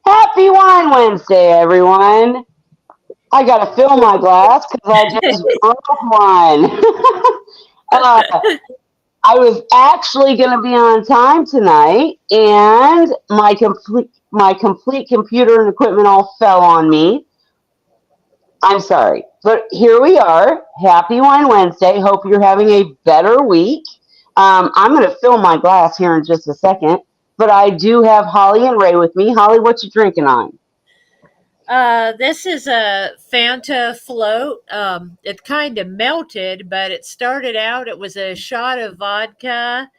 Happy Wine Wednesday, everyone. I gotta fill my glass because I just broke one. uh, I was actually gonna be on time tonight, and my complete computer and equipment all fell on me. I'm sorry, but here we are. Happy Wine Wednesday. Hope you're having a better week. I'm gonna fill my glass here in just a second, but I do have Holly and Ray with me. Holly, what you drinking on? This is a Fanta float. It kind of melted, but it started out, it was a shot of vodka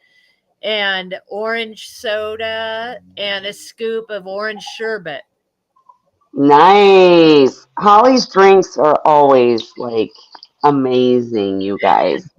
and orange soda and a scoop of orange sherbet. Nice. Holly's drinks are always like amazing, you guys.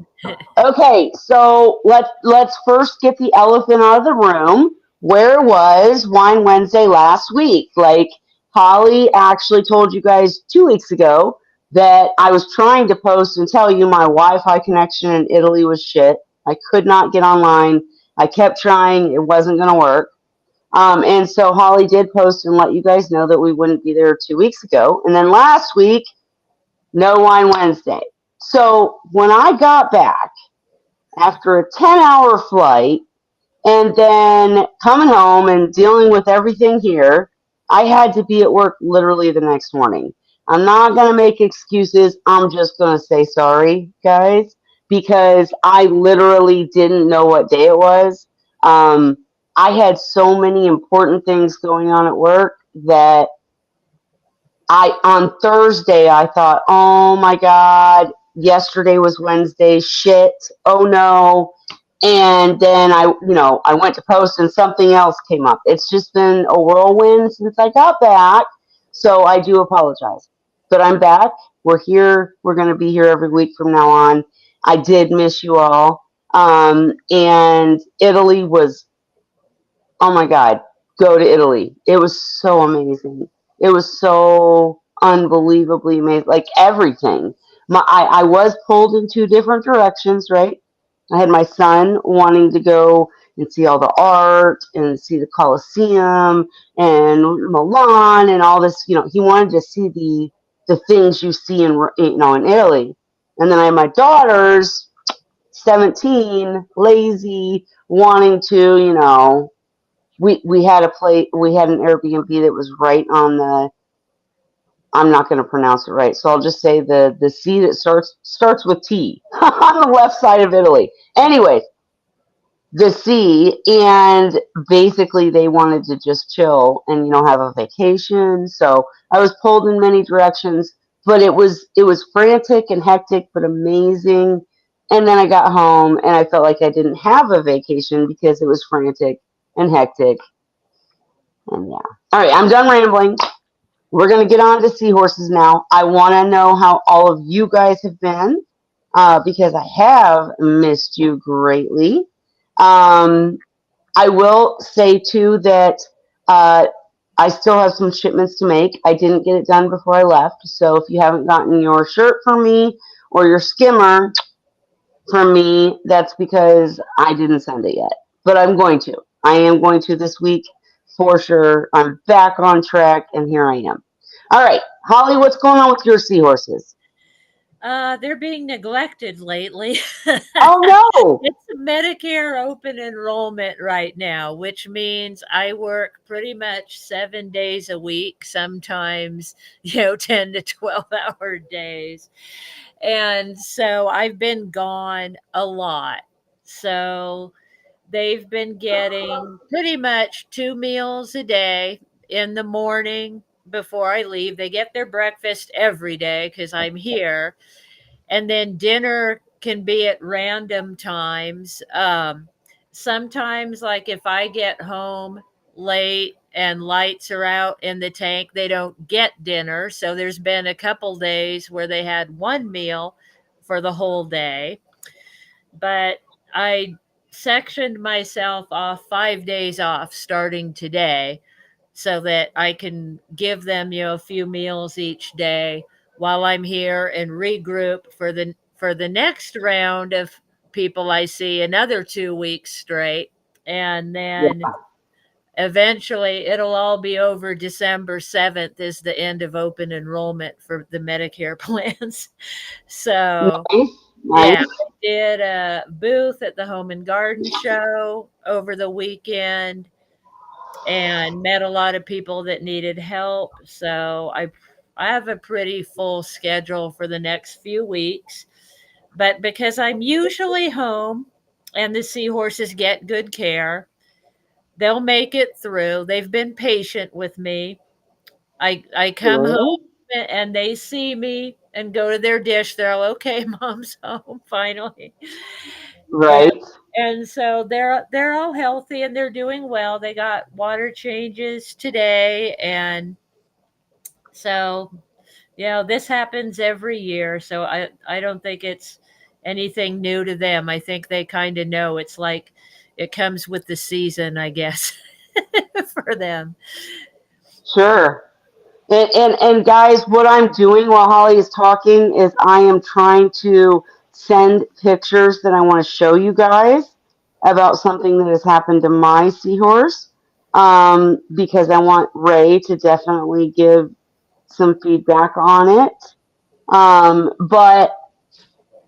Okay, so let's first get the elephant out of the room. Where was Wine Wednesday last week? Like Holly actually told you guys 2 weeks ago that I was trying to post and tell you my Wi-Fi connection in Italy was shit. I could not get online. I kept trying, it wasn't going to work. And so Holly did post and let you guys know that we wouldn't be there 2 weeks ago. And then last week, no Wine Wednesday. So when I got back after a 10-hour flight and then coming home and dealing with everything here, I had to be at work literally the next morning. I'm not going to make excuses. I'm just going to say sorry, guys, because I literally didn't know what day it was. Um, I had so many important things going on at work that on Thursday, I thought, oh my God, yesterday was Wednesday. Shit. Oh no. And then I went to post and something else came up. It's just been a whirlwind since I got back. So I do apologize. But I'm back. We're here. We're going to be here every week from now on. I did miss you all. And Italy was, oh my God, go to Italy. It was so amazing. It was so unbelievably amazing. Like everything. I was pulled in two different directions, right? I had my son wanting to go and see all the art and see the Colosseum and Milan and all this. He wanted to see the things you see in Italy. And then I had my daughters, 17, lazy, wanting to, we had an Airbnb that was right on the, I'm not going to pronounce it right, so I'll just say the sea that starts with T on the left side of Italy. Anyways, the sea, and basically they wanted to just chill and have a vacation. So I was pulled in many directions, but it was frantic and hectic, but amazing. And then I got home and I felt like I didn't have a vacation because it was frantic and hectic. And yeah. All right, I'm done rambling. We're going to get on to Seahorses now. I want to know how all of you guys have been because I have missed you greatly. Um, I will say, too, that uh, I still have some shipments to make. I didn't get it done before I left. So if you haven't gotten your shirt from me or your skimmer from me, that's because I didn't send it yet. But I'm going to. I am going to this week for sure. I'm back on track, and here I am. All right, Holly, what's going on with your seahorses? They're being neglected lately. Oh no! It's Medicare open enrollment right now, which means I work pretty much 7 days a week, sometimes, 10 to 12-hour days. And so I've been gone a lot. So they've been getting pretty much 2 meals a day in the morning before I leave. They get their breakfast every day because I'm here. And then dinner can be at random times. Sometimes, like if I get home late and lights are out in the tank, they don't get dinner. So there's been a couple days where they had one meal for the whole day. But I sectioned myself off 5 days off starting today so that I can give them, a few meals each day while I'm here and regroup for the next round of people I see another 2 weeks straight. And then Yeah. eventually it'll all be over. December 7th is the end of open enrollment for the Medicare plans. So, Nice, yeah, nice. I did a booth at the Home and Garden Show over the weekend and met a lot of people that needed help. So I have a pretty full schedule for the next few weeks. But because I'm usually home and the seahorses get good care, they'll make it through. They've been patient with me. I come home Good. and they see me and go to their dish. They're all okay, mom's home finally. And Right. and so they're all healthy and they're doing well. They got water changes today, and so this happens every year. So I don't think it's anything new to them. I think they kind of know. It's like it comes with the season, I guess, for them. Sure. And guys, what I'm doing while Holly is talking is I am trying to send pictures that I want to show you guys about something that has happened to my seahorse. Because I want Ray to definitely give some feedback on it. But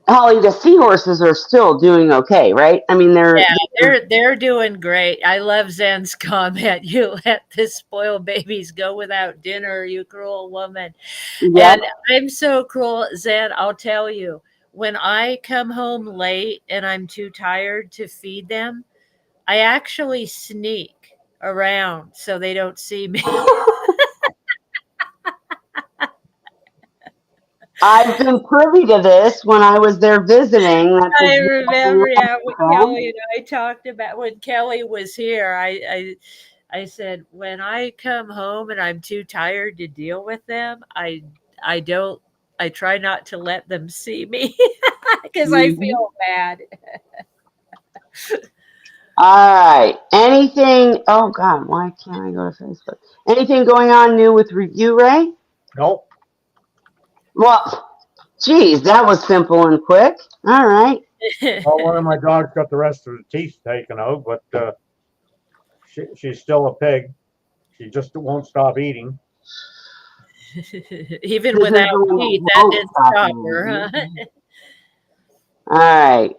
Holly, the seahorses are still doing okay, right? I mean, Yeah, they're they're doing great. I love Zen's comment. You let the spoiled babies go without dinner, you cruel woman. yep. And I'm so cruel, Zen. I'll tell you, when I come home late and I'm too tired to feed them, I actually sneak around so they don't see me. I've been privy to this when I was there visiting. That's I exactly remember, what yeah, when happened. Kelly and I talked about when Kelly was here. I said when I come home and I'm too tired to deal with them, I don't. I try not to let them see me because I Mhm. feel bad. All right. Anything? Oh God, why can't I go to Facebook? Anything going on new with you, Ray? Nope. Well, geez, that was simple and quick. All right. Well, one of my dogs got the rest of the teeth taken out, but she's still a pig. She just won't stop eating. Even This is without the one teeth, that that won't didn't stop stop her, huh? me. All right.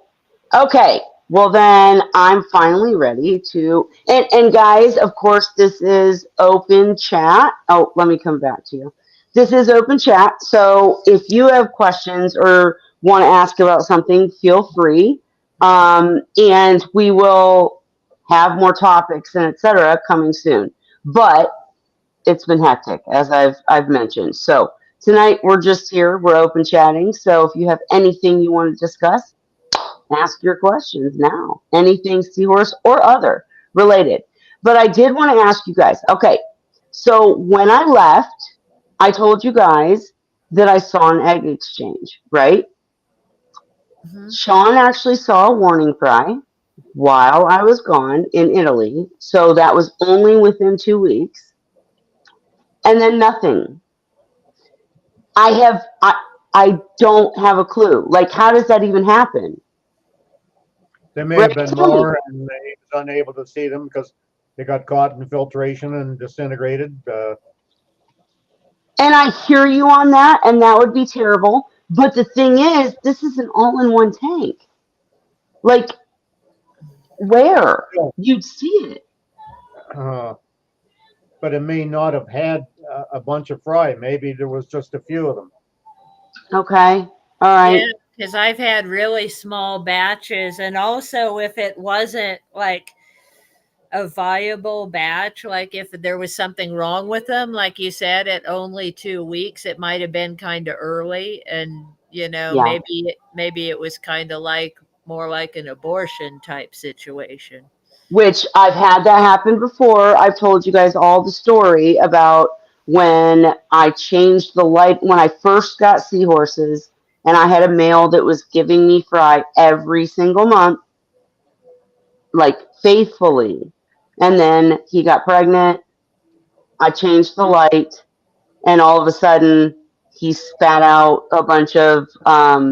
Okay. Well, then I'm finally ready to. And guys, of course, this is open chat. Oh, let me come back to you. This is open chat. So if you have questions or want to ask about something, feel free. And we will have more topics and etc. coming soon. But it's been hectic, as I've mentioned. So tonight we're just here. We're open chatting. So if you have anything you want to discuss, ask your questions now. Anything seahorse or other related. But I did want to ask you guys. Okay, so when I left, I told you guys that I saw an egg exchange, right? Mhm. Sean actually saw a warning cry while I was gone in Italy. So that was only within 2 weeks. And then nothing. I have I don't have a clue. Like, how does that even happen? There may Ray, have been tell me. more, and they was unable to see them because they got caught in filtration and disintegrated. And I hear you on that, and that would be terrible. But the thing is, this is an all-in-one tank. Like, where Still, you'd see it? uh, but it may not have had a bunch of fry. Maybe there was just a few of them. Okay, all Yeah, right, because I've had really small batches, and also if it wasn't like a viable batch, like if there was something wrong with them, like you said, at only 2 weeks, it might have been kind of early, and yeah. maybe it was kind of like more like an abortion type situation. Which I've had that happen before. I've told you guys all the story about when I changed the light when I first got seahorses, and I had a male that was giving me fry every single month, like faithfully. And then he got pregnant. I changed the light, and all of a sudden, he spat out a bunch of uh,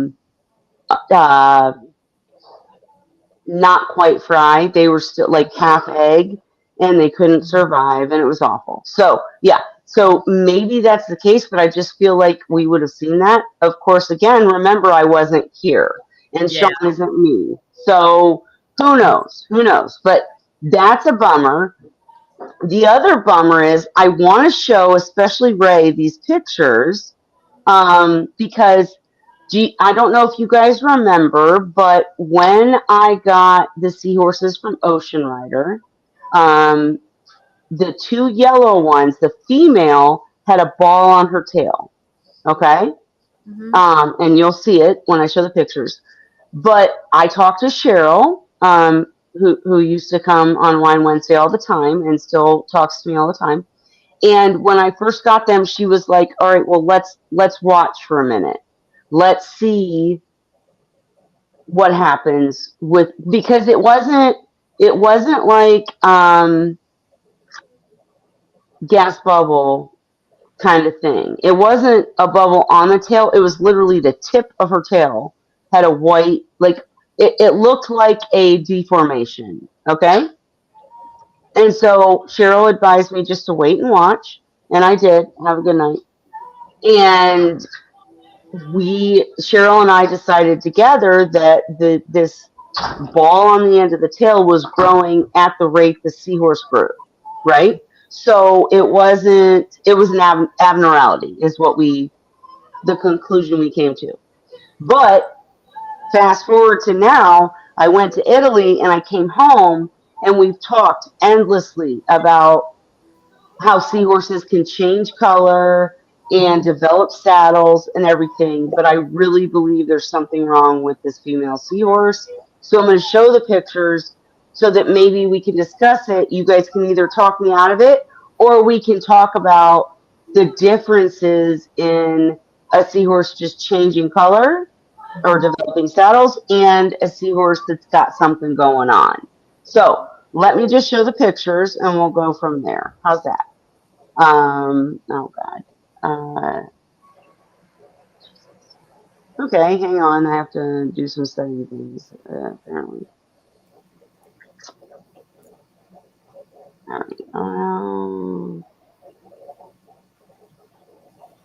not quite fry. They were still like half egg, and they couldn't survive, and it was awful. So yeah, so maybe that's the case, but I just feel like we would have seen that. Of course, again, remember I wasn't here, and Yeah. Sean isn't me, so who knows? Who knows? But that's a bummer. The other bummer is I want to show, especially Ray, these pictures because I don't know if you guys remember, but when I got the seahorses from Ocean Rider, um, the two yellow ones, the female had a ball on her tail. Okay. Hmm. And you'll see it when I show the pictures. But I talked to Cheryl, who used to come on Wine Wednesday all the time and still talks to me all the time. And when I first got them, she was like, "All right, well, let's watch for a minute. Let's see what happens with because it wasn't like gas bubble kind of thing. It wasn't a bubble on the tail. It was literally the tip of her tail had a white like it looked like a deformation. Okay, and so Cheryl advised me just to wait and watch, and I did. Have a good night. And Cheryl and I decided together that this ball on the end of the tail was growing at the rate the seahorse grew, right? So it was an abnormality, is the conclusion we came to. But fast forward to now, I went to Italy and I came home and we've talked endlessly about how seahorses can change color and develop saddles and everything, but I really believe there's something wrong with this female seahorse. So I'm going to show the pictures so that maybe we can discuss it. You guys can either talk me out of it or we can talk about the differences in a seahorse just changing color or developing saddles and a seahorse that's got something going on. So let me just show the pictures and we'll go from there. How's that? Oh God. Okay, hang on. I have to do some study things, apparently. All right.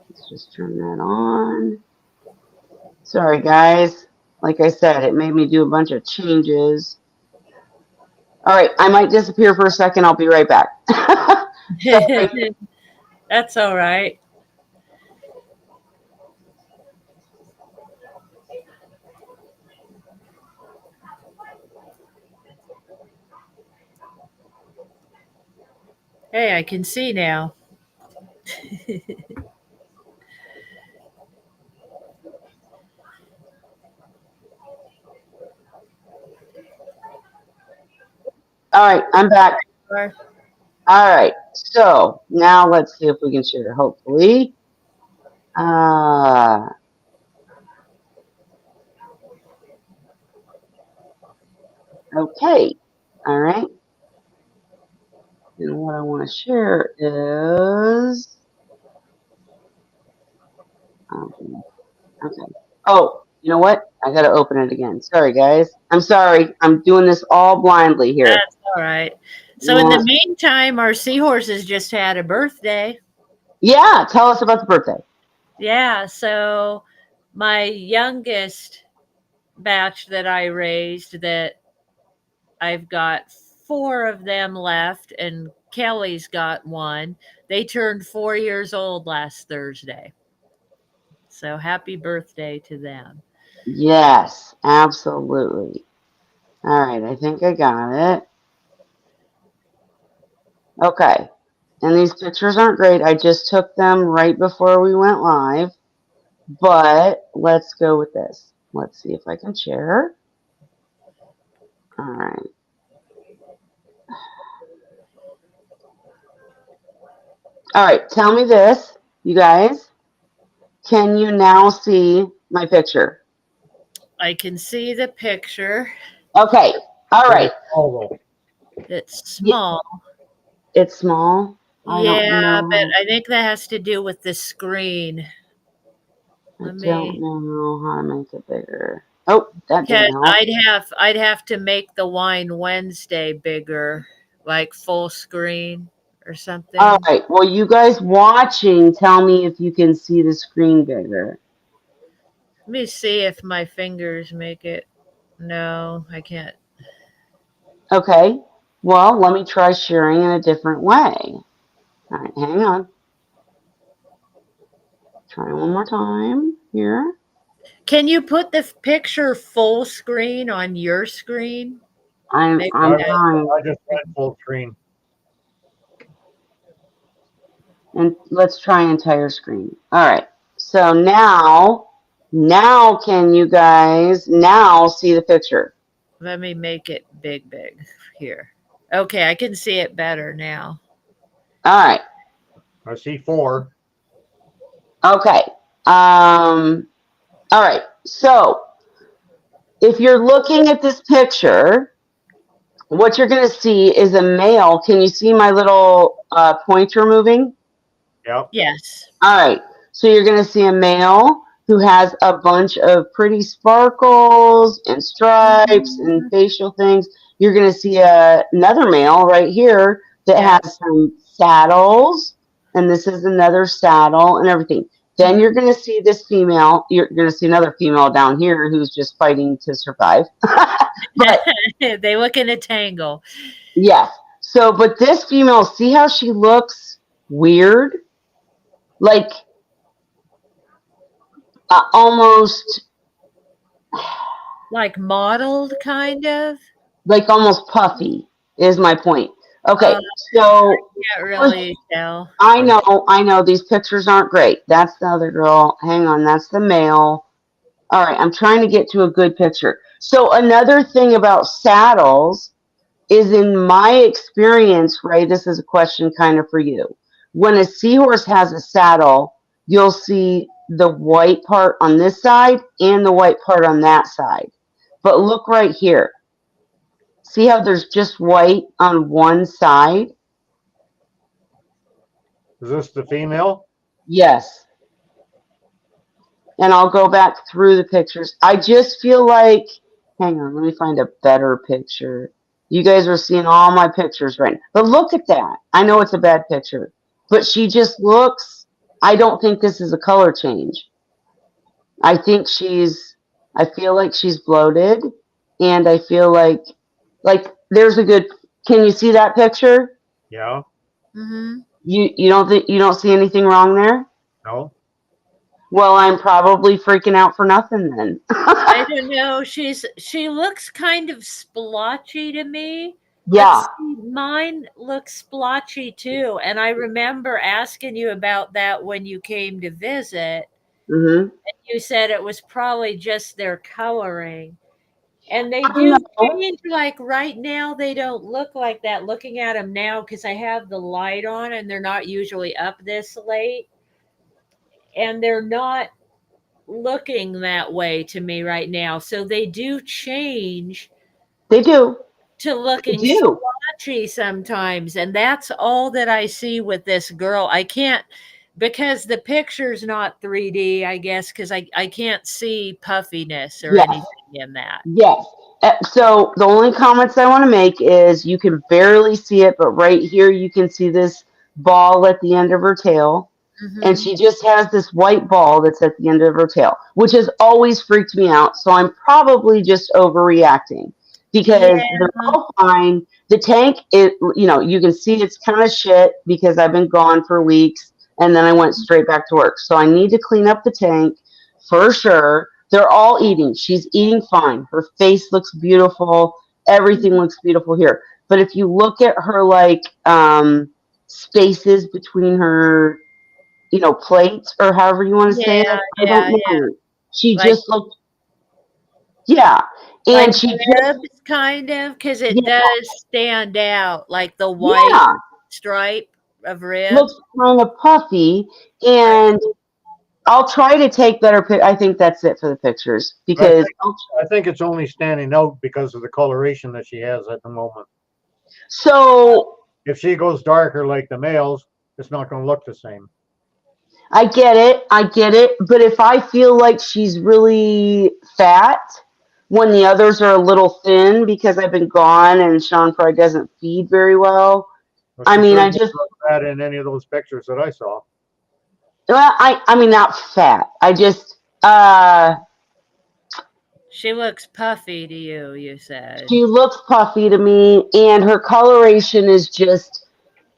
Let's just turn that on. Sorry, guys. Like I said, it made me do a bunch of changes. All right, I might disappear for a second. I'll be right back. Sorry. That's all right. Hey, I can see now. All right, I'm back. Or- All right, so now let's see if we can share. Hopefully. Uh, okay. All right. And what I want to share is. Okay. Oh, you know what? I gotta open it again. Sorry, guys. I'm sorry. I'm doing this all blindly here. That's all right. So, in the Yeah. meantime, our seahorses just had a birthday. Yeah. Tell us about the birthday. Yeah. So, my youngest batch that I raised, that I've got four of them left, and Kelly's got one. They turned 4 years old last Thursday. So, happy birthday to them. Yes, absolutely. All right. I think I got it. Okay. And these pictures aren't great. I just took them right before we went live. But let's go with this. Let's see if I can share. All right. All right. Tell me this, you guys. Can you now see my picture? I can see the picture. Okay. All Pretty right. small It's Y- small. It's small. I don't Yeah, but know. I think that has to do with the screen. I Let don't me, know how to make it bigger. Oh, that because didn't help. I'd have to make the Wine Wednesday bigger. like full screen or All something. right. Well, you guys watching, tell me if you can see the screen bigger. Let me see if my fingers make it. No, I can't. Okay. Well, let me try sharing in a different way. All right, hang on. Try one more time here. Can you put the picture full screen on your screen? Maybe I'm I, that. trying, I just went full screen. and let's try entire screen. All right. So now can you guys now see the picture? Let me make it big here. Okay, I can see it better now. All right. I see 4. Okay. All right. So if you're looking at this picture, what you're going to see is a male. Can you see my little pointer moving? Yep. Yes. All right. So you're going to see a male who has a bunch of pretty sparkles and stripes and Mhm. facial things. You're going to see another male right here that Yeah. has some saddles, and this is another saddle and everything. Then Mhm. you're going to see this female. You're going to see another female down here who's just fighting to survive. But They look in a tangle. yes. So, but this female, see how she looks weird? Like almost Like modeled, kind of. like almost puffy is my point. Uh, Okay, I so can't really tell. I, I know these pictures aren't great. That's the other girl. Hang on, that's the male. All right, I'm trying to get to a good picture. So another thing about saddles is in my experience, Ray, this is a question kind of for you. When a seahorse has a saddle, you'll see the white part on this side and the white part on that side. But look right here. See how there's just white on one side? is this the female? Yes. And I'll go back through the pictures. I just feel like, hang on, let me find a better picture. You guys are seeing all my pictures right now. But look at that. I know it's a bad picture, but she just looks, I don't think this is a color change. I think I feel like she's bloated, and I feel like there's a good, can you see that picture? Yeah. Hmm. You don't think you don't see anything wrong there? No. Well, I'm probably freaking out for nothing then. I don't know. She looks kind of splotchy to me. But Yeah. see, mine looks splotchy too. And I remember asking you about that when you came to visit. Mhm. You said it was probably just their coloring. And they I do know. change, like right now, they don't look like that. Looking at them now, because I have the light on and they're not usually up this late, and they're not looking that way to me right now. So they do change They do. to They looking do. splotchy sometimes. And that's all that I see with this girl. I can't, because the picture's not 3D, I guess, because I can't see puffiness or Yes. anything in that. Yes. So the only comments I want to make is you can barely see it, but right here you can see this ball at the end of her tail. And Hmm. she just has this white ball that's at the end of her tail, which has always freaked me out. So I'm probably just overreacting because Yeah. they're all fine. The tank, you can see it's kind of shit because I've been gone for weeks and then I went straight back to work. So I need to clean up the tank for sure. They're all eating. She's eating fine. Her face looks beautiful. Everything looks beautiful here. But if you look at her spaces between her plates or however you want to say Yeah, it. I don't yeah, yeah. know. She Like just looked, yeah. like And she just, ribs, kind of, because it yeah, does stand out, like the white yeah, stripe of rib. looks kind of puffy. Right. And I'll try to take better I think that's it for the pictures But because, I think it's only standing out because of the coloration that she has at the moment. so If she goes darker like the males, it's not going to look the same. I get it. I get it. But if I feel like she's really fat, when the others are a little thin because I've been gone and Sean probably doesn't feed very well. Well, I she mean, sure I didn't just, look bad in any of those pictures that I saw. well, I mean, not fat. I just, She looks puffy to you, you said. she looks puffy to me, and her coloration is just,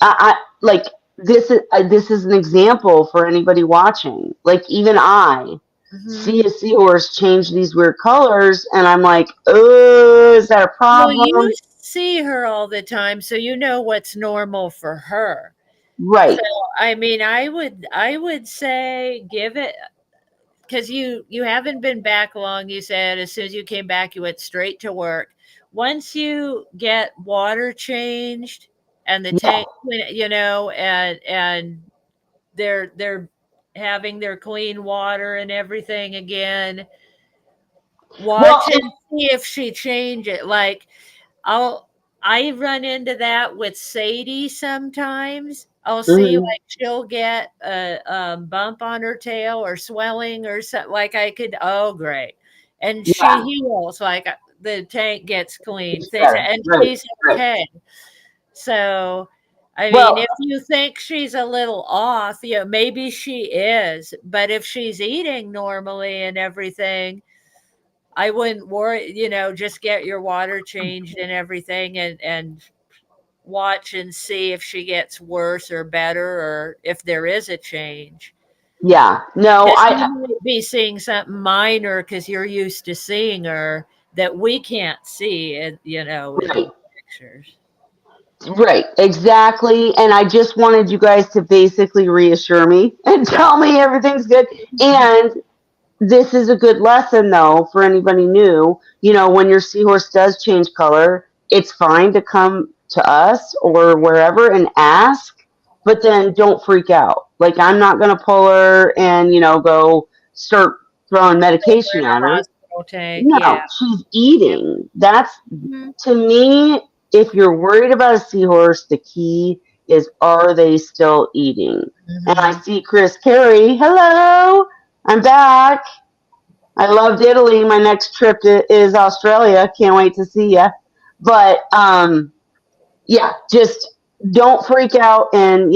I like this is an example for anybody watching. Like even I Hmm. see a seahorse change these weird colors, and I'm like, oh, is that a Well, you problem? see her all the time, so you know what's normal for her. So, Right. I mean, I would say give it because you haven't been back long. You said as soon as you came back, you went straight to work. Once you get water changed and the Yeah. tank, and they're having their clean water and everything again. Well, Watch and see if she change it. Like I'll I run into that with Sadie sometimes. I'll see mhm, like she'll get a, bump on her tail or swelling or something. Like I could, oh great, and she yeah, heals like the tank gets clean. it's better. And Right. she's Right. okay. So, I mean, Well, if you think she's a little off, maybe she is. But if she's eating normally and everything, I wouldn't worry, just get your water changed and everything and watch and see if she gets worse or better or if there is a change. yeah. No, Because I you might be seeing something minor because you're used to seeing her that we can't see, in right. the pictures. Right, exactly. And I just wanted you guys to basically reassure me and tell me everything's good. And this is a good lesson, though, for anybody new. You know, when your seahorse does change color, it's fine to come to us or wherever and ask, but then don't freak out. Like, I'm not going to pull her and, go start throwing We're medication in a at her. hospital tank, yeah. No, she's eating. That's Mhm, to me, if you're worried about a seahorse, the key is are they still eating? And I mhm. see Chris Carey. Hello, I'm back. I loved Italy. My next trip is Australia. Can't wait to see you. But yeah, just don't freak out and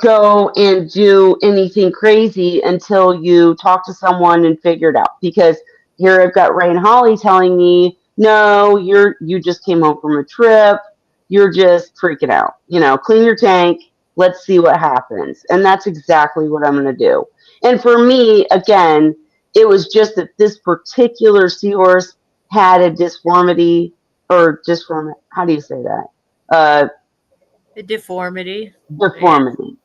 go and do anything crazy until you talk to someone and figure it out. Because here I've got Ray and Holly telling me, no, you just came home from a trip. You're just freaking out. Clean your tank. Let's see what happens. And that's exactly what I'm going to do. And for me, again, it was just that this particular seahorse had a disformity or disform. How do you say that? A deformity. Yeah. Deformity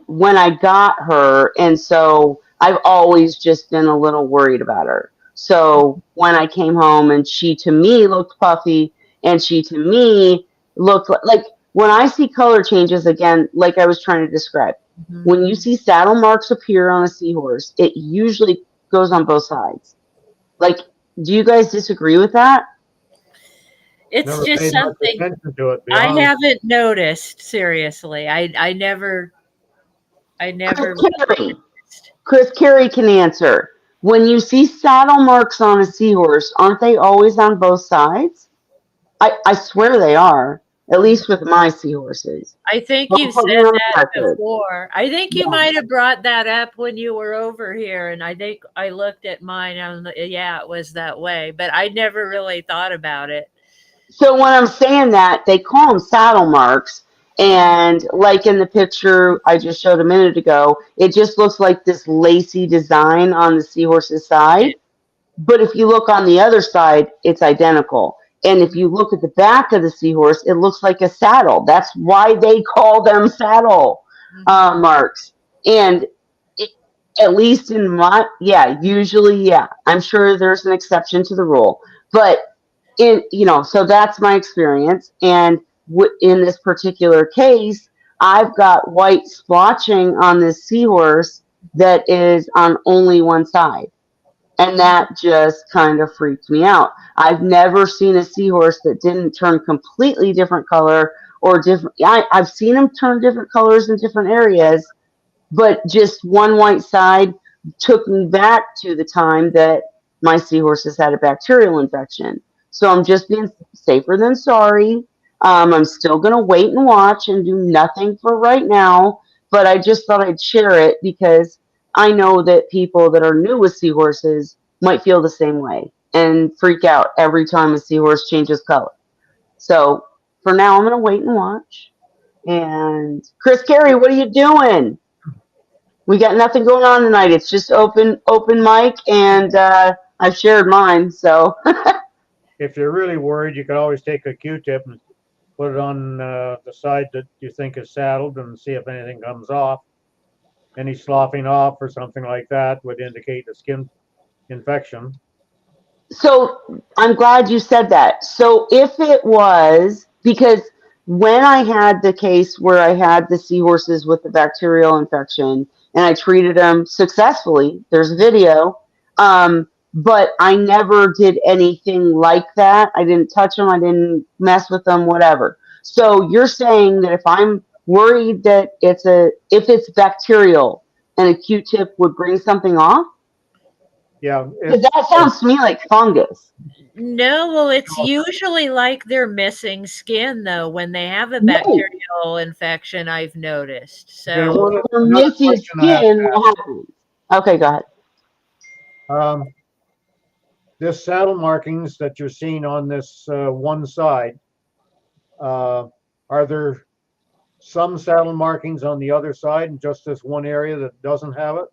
when I got her, and so I've always just been a little worried about her. So when I came home, and she to me looked puffy, and she to me looked like when I see color changes again, like I was trying to describe, Mhm. when you see saddle marks appear on a seahorse, it usually goes on both sides. Like, do you guys disagree with that? It's Never just paid much something attention to it, to be I honest. haven't noticed, seriously. I never Chris really Carey. noticed. Chris Carey can answer. When you see saddle marks on a seahorse, aren't they always on both sides? I swear they are, at Mhm. least with my seahorses. I think you Don't put me said on the that record. before. I think you Yeah. might have brought that up when you were over here, and I think I looked at mine and yeah, it was that way, but I never really thought about it. So when I'm saying that, they call them saddle marks. Mhm. And like in the picture I just showed a minute ago, it just looks like this lacy design on the seahorse's Yeah. side. But if you look on the other side, it's identical. And if you look at the back of the seahorse, it looks like a saddle. That's why they call them saddle Mhm. marks. And it, at least in my, yeah, usually, yeah, I'm sure there's an exception to the rule. But so that's my experience. And in this particular case, I've got white splotching on this seahorse that is on only one side, and Mhm. that just kind of freaked me out. I've never seen a seahorse that didn't turn completely different color or different. I've seen them turn different colors in different areas, but just one white side. took me back to the time that my seahorses had a bacterial infection. So I'm just being safer than sorry. I'm still going to wait and watch and do nothing for right now, but I just thought I'd share it because I know that people that are new with seahorses might feel the same way and freak out every time a seahorse changes color. So for now, I'm going to wait and watch. And Chris Carey, what are you doing? We got nothing going on tonight. It's just open mic, and I've shared mine. So If you're really worried, you could always take a Q-tip and put it on the side that you think is saddled and see if anything comes off. Any sloughing off or something like that would indicate a skin infection. so I'm glad you said that. So if it was because when I had the case where I had the seahorses with the bacterial infection and I treated them successfully, there's a video. But I never did anything like that. I didn't touch them. I didn't mess with them. Whatever. So you're saying that if I'm worried that if it's bacterial and a Q-tip would bring something off? Yeah, Because that sounds to me like fungus. No, well, it's usually like they're missing skin though when they have a No, bacterial infection, I've noticed. there's So they're another missing question I have skin. to What happens? Okay, go ahead. ask. This saddle markings that you're seeing on this one side, are there some saddle markings on the other side and just this one area that doesn't have it?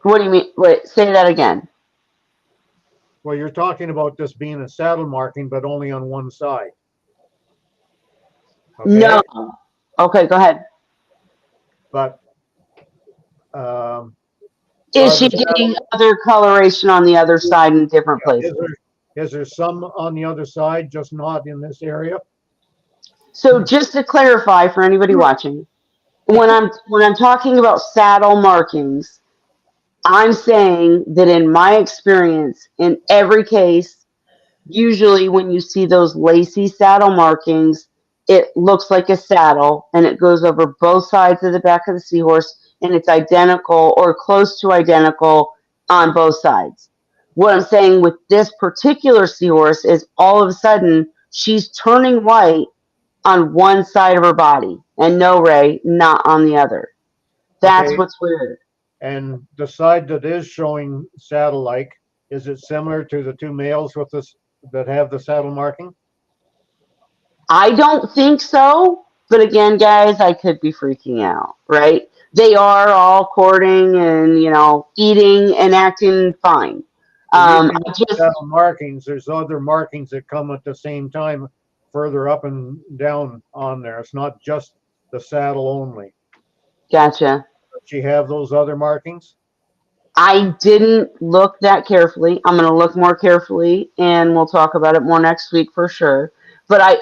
What do you mean? Wait, say that again. Well, you're talking about this being a saddle marking, but only on one side. No. Okay, Okay, go ahead. but um, Is are she the getting saddle, other coloration on the other side in different yeah, places? is there some on the other side, just not in this area? So just to clarify for anybody watching, when I'm talking about saddle markings, I'm saying that in my experience, in every case, usually when you see those lacy saddle markings, it looks like a saddle and it goes over both sides of the back of the seahorse and it's identical or close to identical on both sides. What I'm saying with this particular seahorse is all of a sudden she's turning white on one side of her body and no, Ray, not on the other. That's Okay, what's weird. and the side that is showing saddle-like, is it similar to the two males with this that have the saddle marking? I don't think so. But again, guys, I could be freaking out, right? They are all courting and, eating and acting fine. Well, usually I with just, saddle markings, there's other markings that come at the same time, further up and down on there. It's not just the saddle only. gotcha. Does she have those other markings? I didn't look that carefully. I'm going to look more carefully, and we'll talk about it more next week for sure. But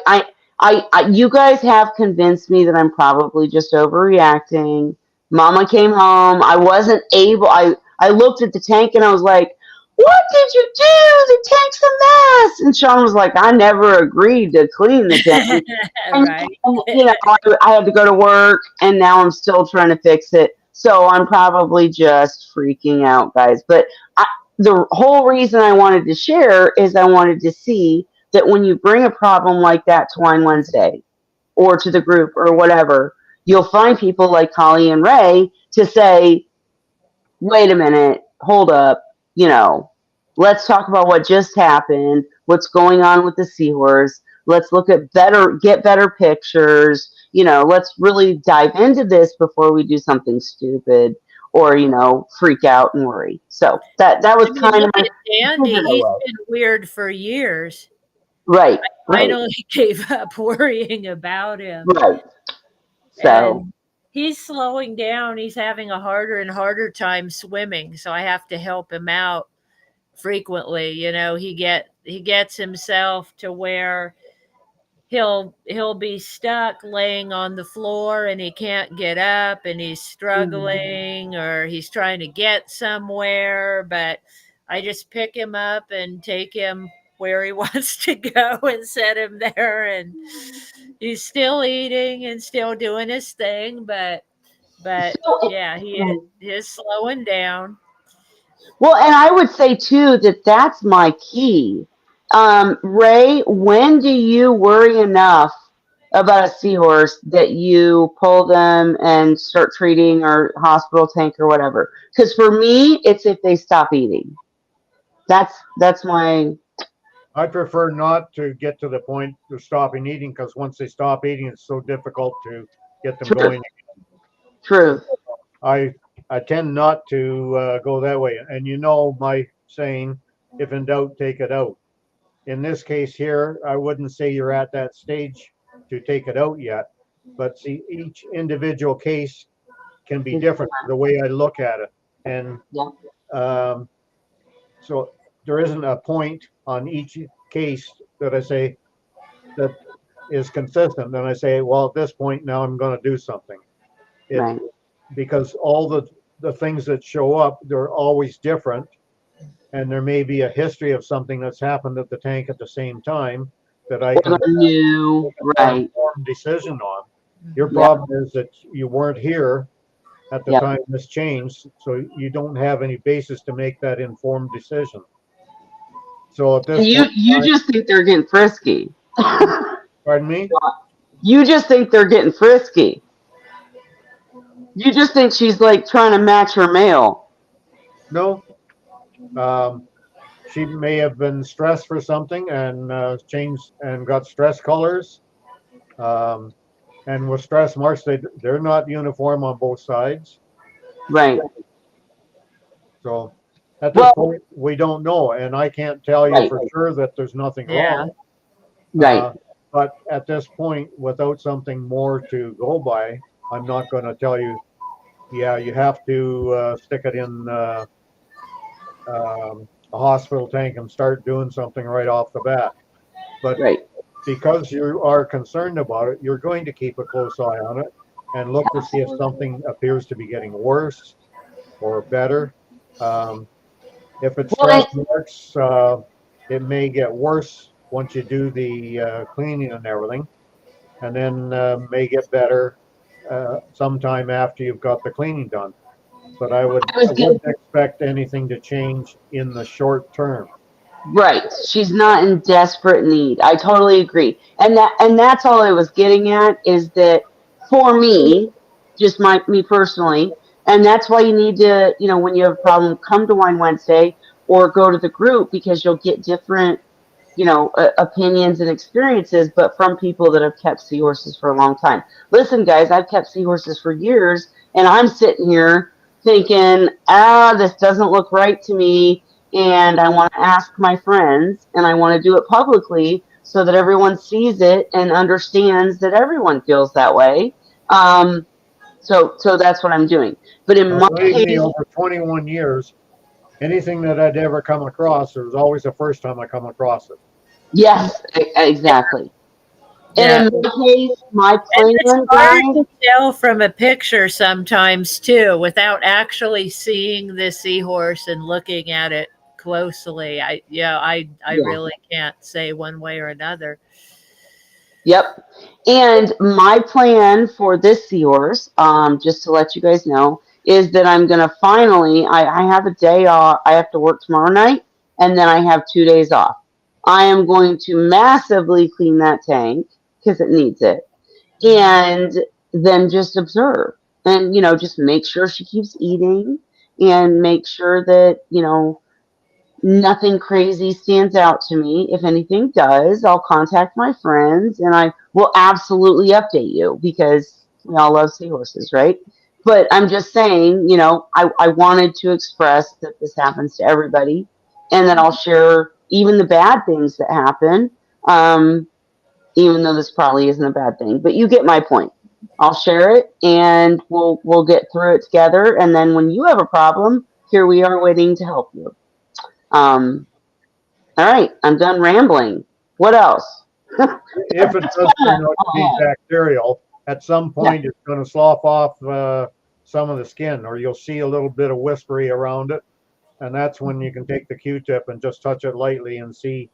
you guys have convinced me that I'm probably just overreacting. Mama came home. I wasn't able. I looked at the tank and I was like, "What did you do? The tank's a mess." And Sean was like, "I never agreed to clean the tank." And, right. I had to go to work, and now I'm still trying to fix it. So I'm probably just freaking out, guys. But the whole reason I wanted to share is I wanted to see that when you bring a problem like that to Wine Wednesday or to the group or whatever, you'll find people like Holly and Ray to say, wait a minute, hold up, let's talk about what just happened, what's going on with the seahorse. Let's get better pictures. Let's really dive into this before we do something stupid or, freak out and worry. So that was I mean, kind of look my at Dandy. pivot He's away. been weird for years. Right, right, Finally gave up worrying about him. right. So, And he's slowing down. He's having a harder and harder time swimming. So I have to help him out frequently. He gets himself to where he'll be stuck laying on the floor and he can't get up and he's struggling or he's trying to get somewhere, but I just pick him up and take him where he wants to go and set him there, and he's still eating and still doing his thing, but But So, yeah, he is slowing down. well, and I would say too that that's my key. Ray, when do you worry enough about a seahorse that you pull them and start treating or hospital tank or whatever? Because for me, it's if they stop eating. That's my I prefer not to get to the point of stopping eating because once they stop eating, it's so difficult to get them truth. going. Truth. I I tend not to go that way. And you know my saying, if in doubt, take it out. In this case here, I wouldn't say you're at that stage to take it out yet. But see, each individual case can be different the way I look at it. And Yeah. um, so there isn't a point on each case that I say that is consistent. Then I say, well, at this point now I'm going to do something. It Right. because all the things that show up, they're always different, and there may be a history of something that's happened at the tank at the same time that I Or can the new. make a more Right. informed decision on. Your Mhm. Yep. problem is that you weren't here at the Yep. time this changed, so you don't have any basis to make that informed decision. So at And this you point in you time, just think they're getting frisky. pardon me? You just think they're getting frisky. You just think she's like trying to match her male. No. Um, she may have been stressed for something and changed and got stress colors. Um, and with stress marks, they're not uniform on both sides. Right. So at this Well, point, we don't know, and I can't tell you right. for sure that there's nothing Yeah. wrong. Right. Uh, but at this point, without something more to go by, I'm not going to tell you, yeah, you have to stick it in a hospital tank and start doing something right off the bat. But Right. because you are concerned about it, you're going to keep a close eye on it and look to see if something appears to be getting worse or better. Um, if it's Well, stress marks, it may get worse once you do the cleaning and everything, and then may get better sometime after you've got the cleaning done. But I was I good. wouldn't expect anything to change in the short term. Right. She's not in desperate need. I totally agree. And that's all I was getting at is that for me, just me personally, and that's why you need to, when you have a problem, come to Wine Wednesday or go to the group because you'll get different opinions and experiences, but from people that have kept seahorses for a long time. Listen, guys, I've kept seahorses for years, and I'm sitting here thinking, this doesn't look right to me, and I want to ask my friends, and I want to do it publicly so that everyone sees it and understands that everyone feels that way. So that's what I'm doing. But in Now, my believe me, case, over 21 years, anything that I'd ever come across, there was always the first time I come across it. yes, exactly. And Yeah. in my case, my And it's plan, hard guys. to tell from a picture sometimes too, without actually seeing the seahorse and looking at it closely. I Yeah. really can't say one way or another. Yep. And my plan for this seahorse, just to let you guys know, is that I'm going to finally, I have a day off. I have to work tomorrow night, and then I have 2 days off. I am going to massively clean that tank because it needs it. And then just observe and, just make sure she keeps eating and make sure that, nothing crazy stands out to me. If anything does, I'll contact my friends and I will absolutely update you because we all love seahorses, right? But I'm just saying, I wanted to express that this happens to everybody and that I'll share even the bad things that happen, even though this probably isn't a bad thing. But you get my point. I'll share it and we'll get through it together. And then when you have a problem, here we are waiting to help you. Um, all right, I'm done rambling. What else? If it does turn out to be bacterial, at some Yeah, point it's going to slough off some of the skin, or you'll see a little bit of whispery around it. And that's when you can take the Q-tip and just touch it lightly and see.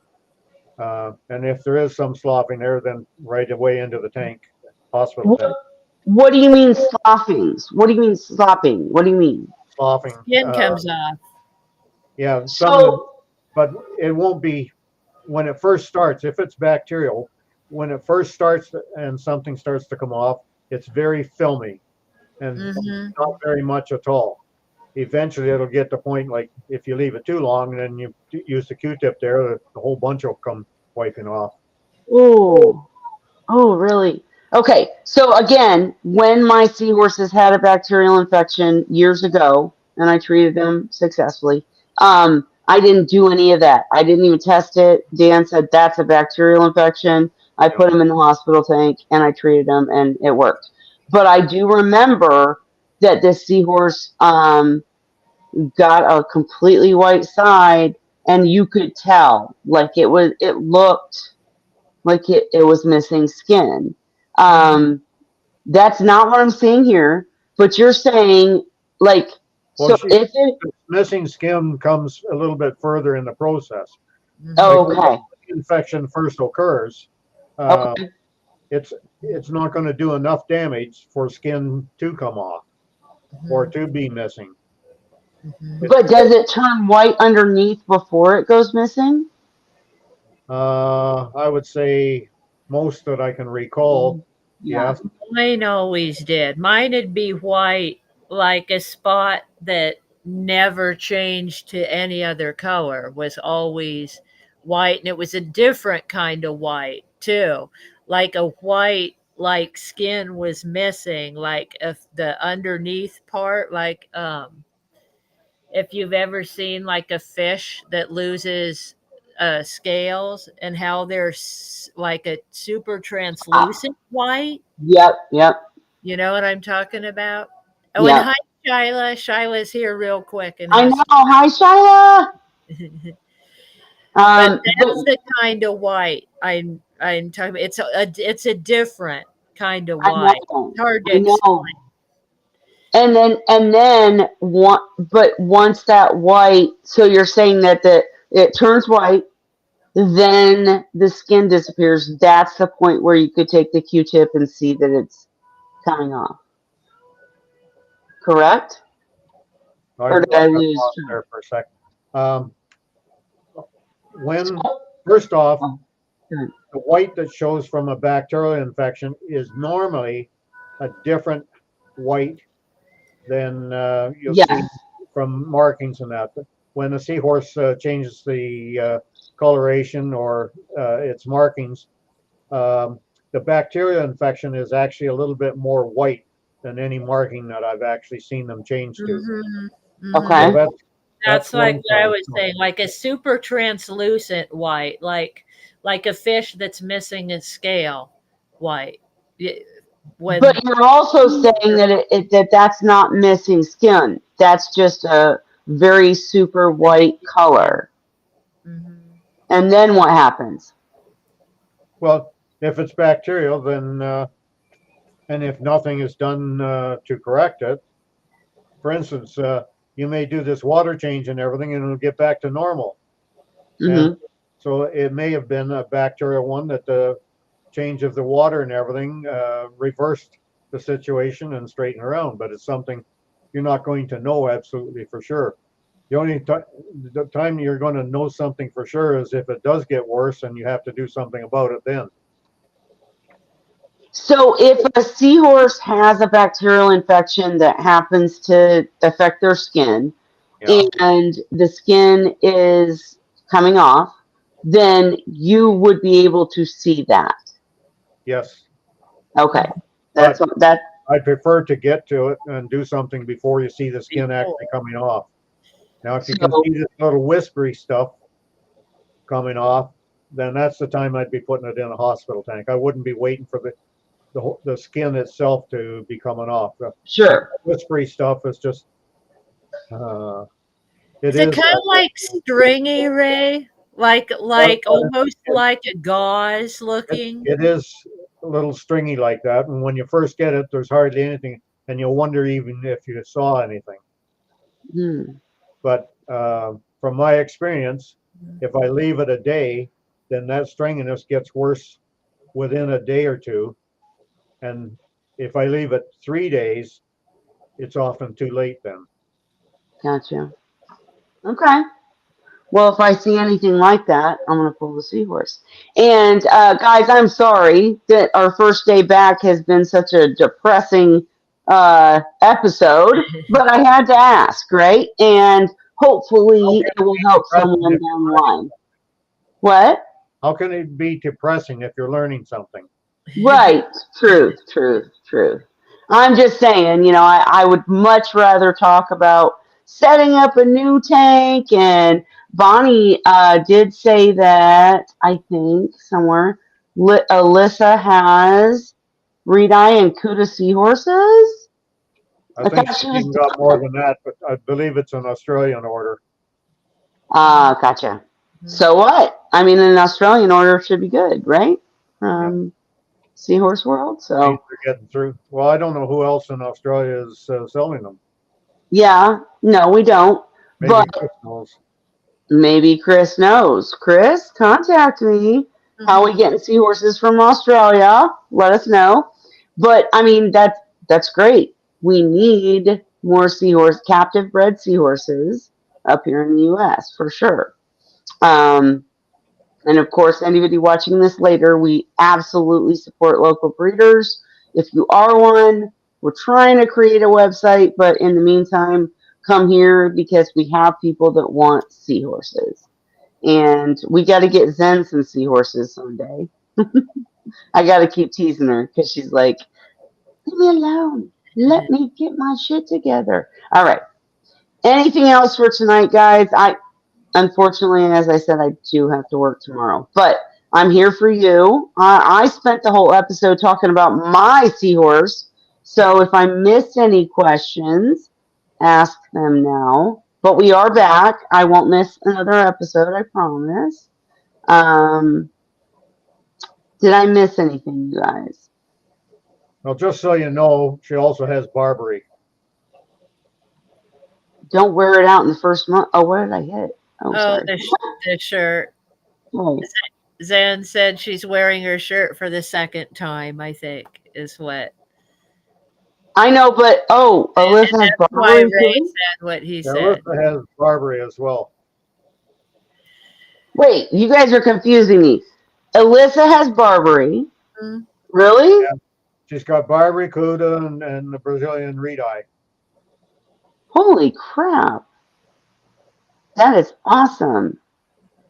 And if there is some sloughing there, then right away into the tank, hospital tank. What do you mean sloughings? What do you mean slopping? What do you mean? sloughing. Skin comes off. Yeah, some of the, So, but it won't be when it first starts. If it's bacterial, when it first starts and something starts to come off, it's very filmy and Hmm. not very much at all. Eventually, it'll get to the point like if you leave it too long and then you use the Q-tip there, the whole bunch will come wiping off. oh, oh, really? Okay. So again, when my seahorses had a bacterial infection years ago, and I treated them successfully, I didn't do any of that. I didn't even test it. Dan said that's a bacterial infection. I Yeah. put them in the hospital tank and I treated them, and it worked. But I do remember that this seahorse got a completely white side, and you could tell, like it looked like it was missing skin. Hmm. Um, that's not what I'm saying here, but you're saying, like, Well, so if it, missing skin comes a little bit further in the process. Hmm. Like when okay, the infection first occurs, uh, okay, it's not going to do enough damage for skin to come off or to be missing. Hmm. It's but does it turn white underneath before it goes missing? I would say most that I can recall, Yeah. yes. Mine always did. Mine'd be white, like a spot that never changed to any other color, was always white. And it was a different kind of white, too. Like a white, like skin was missing, like if the underneath part, like if you've ever seen like a fish that loses scales and how they're like a super Ah, translucent white. yep, yep, You know what I'm talking about? Oh, and yep. hi, Shyla. Shyla's here real quick in I know. hospital. Hi, Shyla. But But that's the kind of white I'm talking about. It's a different kind of I white. know, It's hard to I explain. know. And then one, but once that white, so you're saying that it turns white, then the skin disappears. That's the point where you could take the Q-tip and see that it's coming off. Correct? I Or did I got lose lost track? there for a second. Um, when So, first off, oh, good. the white that shows from a bacterial infection is normally a different white than you'll see Yes. from markings and that. When a seahorse changes the coloration or its markings, um, the bacterial infection is actually a little bit more white than any marking that I've actually seen them change to. Hmm. So Hmm. Okay. that's That's like one what I sign. was saying, like a super translucent white, like a fish that's missing a scale white. Y- When But you're also saying that that's not missing skin. That's just a very super white color. Mhm. And then what happens? Well, if it's bacterial, then and if nothing is done to correct it, for instance, you may do this water change and everything, and it'll get back to normal. And Hmm. so it may have been a bacterial one that the change of the water and everything reversed the situation and straightened around. But it's something you're not going to know absolutely for sure. The only the time you're going to know something for sure is if it does get worse and you have to do something about it then. So if a seahorse has a bacterial infection that happens to affect their skin Yeah. and the skin is coming off, then you would be able to see that. Yes. Okay. That's But what that I prefer to get to it and do something before you see the skin Before. actually coming off. Now, if you can so see this little whispery stuff coming off, then that's the time I'd be putting it in a hospital tank. I wouldn't be waiting for the skin itself to be coming off. The sure. whispery stuff is just uh, it Is it is kind of like stringy, Ray? but Like almost like a gauze it, looking? it is a little stringy like that. And when you first get it, there's hardly anything, and you'll wonder even if you saw anything. Hmm. But from my experience, if I leave it a day, then that stringiness gets worse within a day or two. And If I leave it 3 days, it's often too late then. Gotcha. Okay. Well, if I see anything like that, I'm going to pull the Seahorse. And guys, I'm sorry that our first day back has been such a depressing episode, but I had to ask, right? And How hopefully can it will it be help depressing someone if down the you're learning? line. What? How can it be depressing if you're learning something? Right. Truth, truth, truth. I'm just saying, I would much rather talk about setting up a new tank. And Bonnie did say that, I think, somewhere, Alyssa has Reed Eye and Cuda seahorses. I I think thought she's she was even got more done. than that, but I believe it's an Australian order. Gotcha. So what? I mean, an Australian order should be good, right? Yeah, Seahorse World. means So, they're getting through. Well, I don't know who else in Australia is selling them. yeah, no, we don't. Maybe But Chris knows. maybe Chris knows. Chris, contact me. How are we Mhm. getting seahorses from Australia? Let us know. But I mean, that's great. We need more seahorse captive bred seahorses up here in the U.S. for sure. Um, and of course, anybody watching this later, we absolutely support local breeders. If you are one, we're trying to create a website, but in the meantime, come here because we have people that want seahorses. And we got to get Zen some seahorses someday. I got to keep teasing her because she's like, leave me alone. Let me get my shit together. All right. Anything else for tonight, guys? Unfortunately, as I said, I do have to work tomorrow, but I'm here for you. I spent the whole episode talking about my seahorse. So if I missed any questions, ask them now. But we are back. I won't miss another episode, I promise. Um, did I miss anything, you guys? Well, just so you know, she also has Barbary. Don't wear it out in the first month. Oh, what did I hit? Oh, Oh, sorry. the shirt. Oh, Zan said she's wearing her shirt for the second time, I think, is what. I know, but And Alyssa has that's why Barbary Ray too. said what he Yeah, said. Alyssa has Barbary as well. Wait, you guys are confusing me. Alyssa has Barbary. Mm. Really? Yeah, she's got Barbary, Cuda, and the Brazilian Red Eye. Holy crap. That is awesome.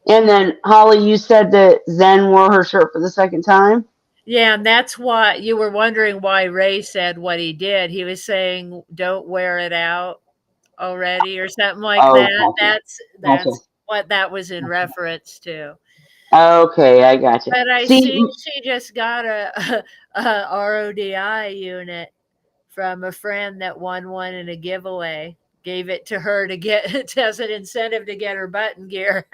And then, Holly, you said that Zen wore her shirt for the second time? Yeah, and that's why you were wondering why Ray said what he did. He was saying, "Don't wear it out already," or something like Oh, that. gotcha. Gotcha. That's what that was in reference to. Okay, I gotcha. But I See, see she just got a RODI unit from a friend that won one in a giveaway. Gave it to her to get as an incentive to get her button gear.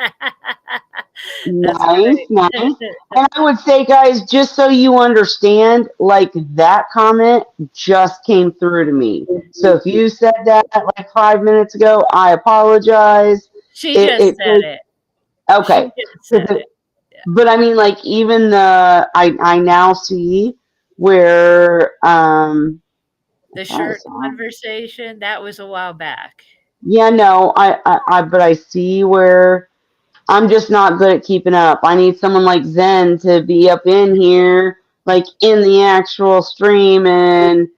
That's nice, nice. great. And I would say, guys, just so you understand, like that comment just came through to me. So if you said that like 5 minutes ago, I apologize. She It, just it said it. She okay. just said it. Yeah. But I mean, like even I now see where I The thought I shirt saw. conversation, that was a while back. Yeah, no, but I see where I'm just not good at keeping up. I need someone like Zen to be up in here, like in the actual stream and,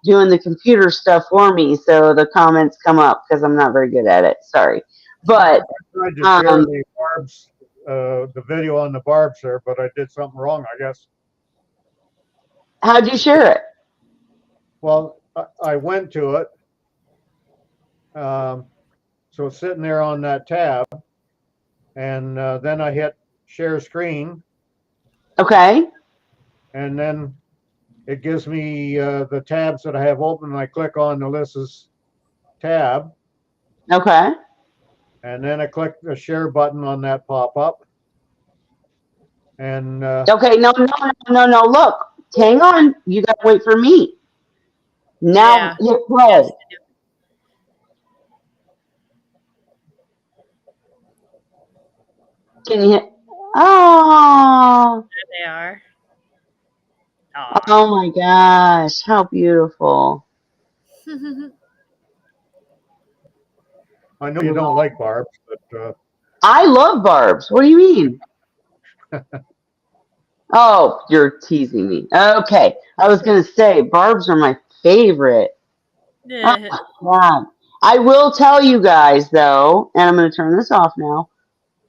doing the computer stuff for me so the comments come up because I'm not very good at it. Sorry. But Tried to share um, the barbs, the video on the barbs there, but I did something wrong, I guess. how'd you share it? Well, I went to it, um, so it's sitting there on that tab, and then I hit share screen, Okay. and then it gives me the tabs that I have open, and I click on Alyssa's tab, Okay. and then I click the share button on that pop up, and Okay. No, no, no, no, no. Look, hang on. You got to wait for me. Now Yeah. hit Yes. play. Can you hit? Oh, There they are. Aw. Oh my gosh, how beautiful. I know you don't Well, like barbs, but I love barbs. What do you mean? Oh, you're teasing me. Okay. I was going to say, barbs are my favorite. Oh, Eh, God. I will tell you guys, though, and I'm going to turn this off now.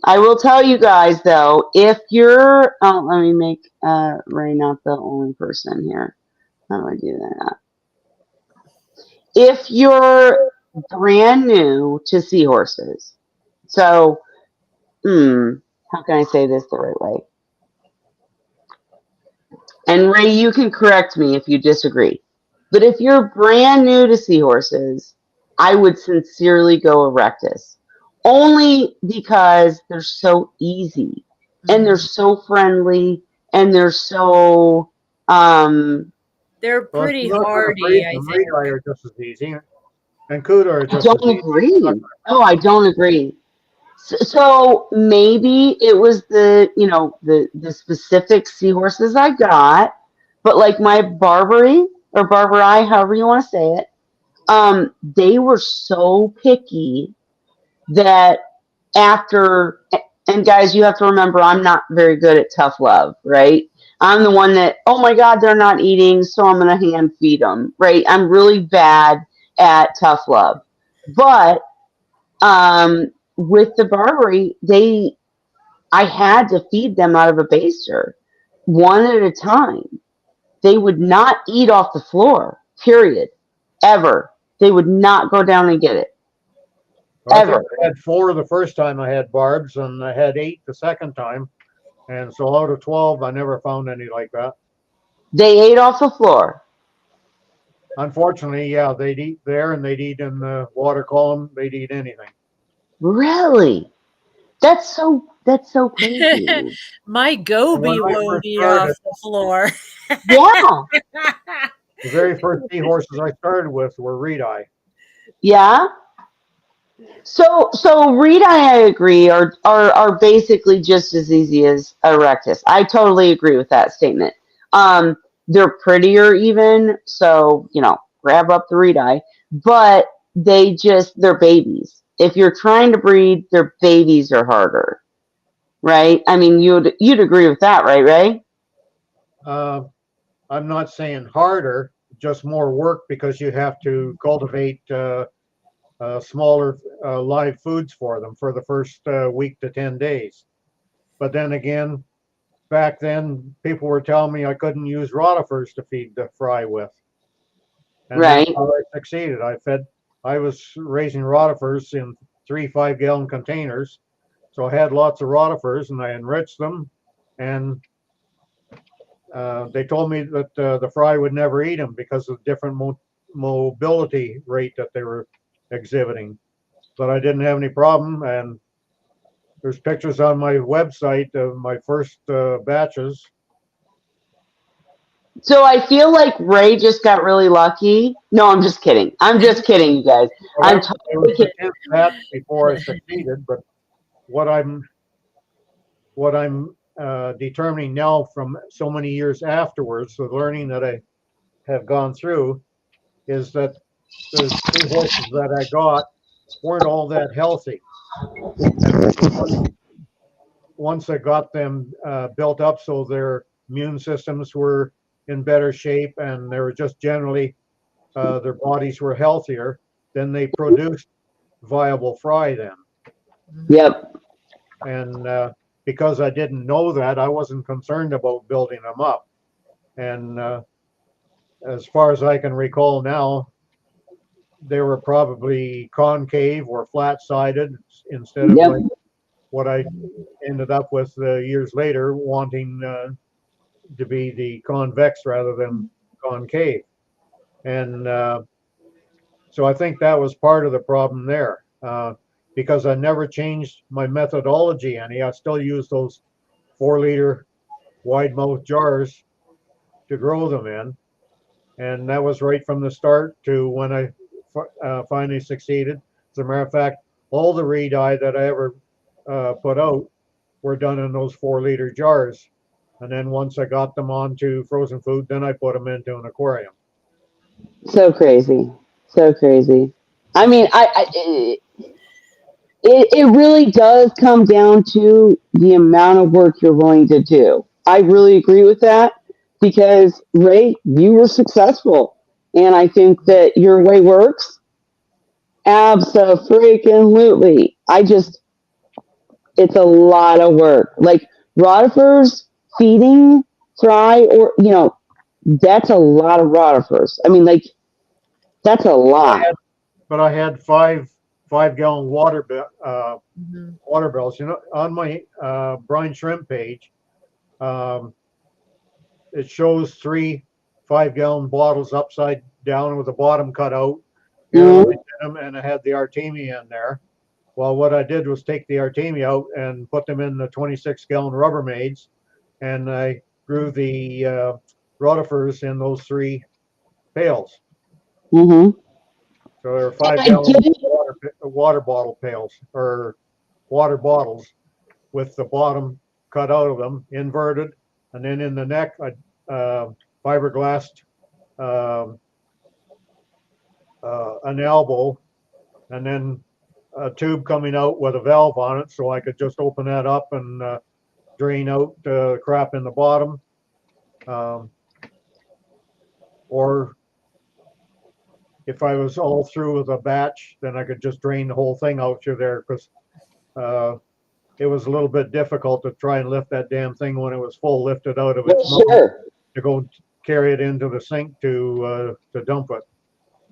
I will tell you guys, though, if you're, oh, let me make Ray not the only person here. How do I do that? If you're brand new to seahorses, so, how can I say this the right way? And Ray, you can correct me if you disagree. But if you're brand new to seahorses, I would sincerely go erectus. Only because they're so easy and they're mhm. so friendly and they're so They're well, if pretty you're not going to breed hardy, I them, think. reed eye are just as easy, and cuda are I just as don't easy. agree. Oh, I don't agree. So maybe it was the specific seahorses I got, but like my Barbary or Barbary, however you want to say it, they were so picky that after and guys, you have to remember I'm not very good at tough love, right? I'm the one that, oh my God, they're not eating, so I'm gonna hand feed them, right? I'm really bad at tough love, but with the Barbary, I had to feed them out of a baster, one at a time. They would not eat off the floor, period, ever. They would not go down and get it, Well, I think ever. I had 4 the first time I had barbs, and I had 8 the second time. And so out of 12, I never found any like that. They ate off the floor. Unfortunately, yeah, they'd eat there and they'd eat in the water column. They'd eat anything. Really? That's so crazy to me. My And when goby I won't first eat started, off the floor. Yeah, the very first seahorses I started with were reed eye. yeah. So Rita, I agree, are basically just as easy as Erectus. I totally agree with that statement. Um, they're prettier even, so grab up the Rita, but they're babies. If you're trying to breed, their babies are harder, right? I mean, you'd agree with that, right, Ray? Uh, I'm not saying harder, just more work because you have to cultivate smaller live foods for them for the first week to 10 days. But then again, back then, people were telling me I couldn't use rotifers to feed the fry with. And that's Right. how I succeeded. I was raising rotifers in 3 5-gallon containers. So I had lots of rotifers and I enriched them. And they told me that the fry would never eat them because of the different mobility rate that they were exhibiting. But I didn't have any problem. And there's pictures on my website of my first batches. So I feel like Ray just got really lucky. No, I'm just kidding. I'm just kidding, you guys. Well, I'm I was totally the kidding. 10th batch before I succeeded. But what I'm determining now from so many years afterwards, the learning that I have gone through, is that the two horses that I got weren't all that healthy. And once I got them built up so their immune systems were in better shape and they were just generally their bodies were healthier, then they produced viable fry then. Yep. And because I didn't know that, I wasn't concerned about building them up. And as far as I can recall now, they were probably concave or flat sided instead of Yep. like what I ended up with years later, wanting to be the convex rather than concave. And so I think that was part of the problem there because I never changed my methodology any. I still use those 4 liter wide mouth jars to grow them in. And that was right from the start to when I finally succeeded. As a matter of fact, all the reed eye that I ever put out were done in those 4 liter jars. And then once I got them onto frozen food, then I put them into an aquarium. So crazy. So crazy. I mean, it really does come down to the amount of work you're willing to do. I really agree with that because, Ray, you were successful. And I think that your way works. Absolutely. It's a lot of work. Like rotifers feeding, fry, or, that's a lot of rotifers. I mean, like, that's a I lot. had, but I had 5 gallon Mhm. water bells. You know, on my brine shrimp page, um, it shows 3 5 gallon bottles upside down with the bottom cut out, airline Mhm. in them, and I had the Artemia in there. Well, what I did was take the Artemia out and put them in the 26 gallon Rubbermaids, and I grew the rotifers in those 3 pails. Mhm. So there are And five I get gallon it. water bottle pails or water bottles with the bottom cut out of them, inverted, and then in the neck, I fiberglassed um, an elbow, and then a tube coming out with a valve on it, so I could just open that up and drain out crap in the bottom. Um, or if I was all through with a batch, then I could just drain the whole thing out through there because uh, it was a little bit difficult to try and lift that damn thing when it was full, lifted out of its Well, mouth sure. to go carry it into the sink to dump it.